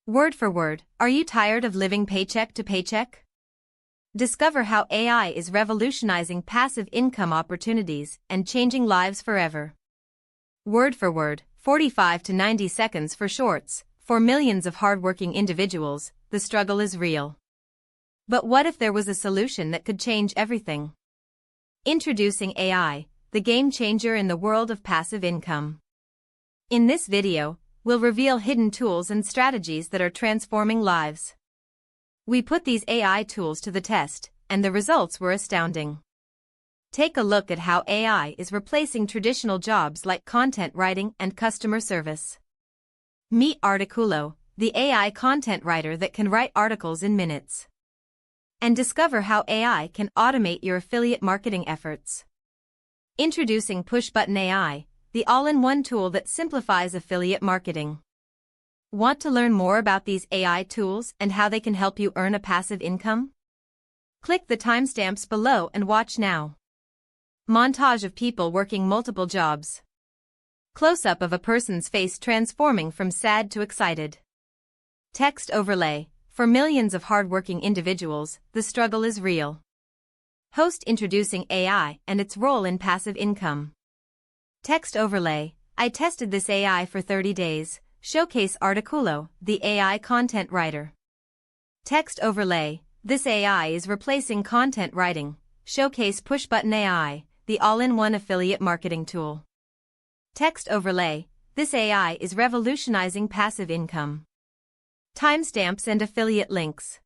Word for word, are you tired of living paycheck to paycheck? Discover how AI is revolutionizing passive income opportunities and changing lives forever. Word for word, 45 to 90 seconds for shorts. For millions of hardworking individuals, the struggle is real. But what if there was a solution that could change everything? Introducing AI, the game changer in the world of passive income. In this video, we'll reveal hidden tools and strategies that are transforming lives. We put these AI tools to the test, and the results were astounding. Take a look at how AI is replacing traditional jobs like content writing and customer service. Meet Oracl, the AI content writer that can write articles in minutes. And discover how AI can automate your affiliate marketing efforts. Introducing Push-Button AI, the all-in-one tool that simplifies affiliate marketing. Want to learn more about these AI tools and how they can help you earn a passive income? Click the timestamps below and watch now. Montage of people working multiple jobs. Close-up of a person's face transforming from sad to excited. Text overlay. For millions of hardworking individuals, the struggle is real. Host introducing AI and its role in passive income. Text overlay. I tested this AI for 30 days. Showcase Oracl, the AI content writer. Text overlay. This AI is replacing content writing. Showcase Push-Button AI, the all-in-one affiliate marketing tool. Text overlay. This AI is revolutionizing passive income. Timestamps and affiliate links.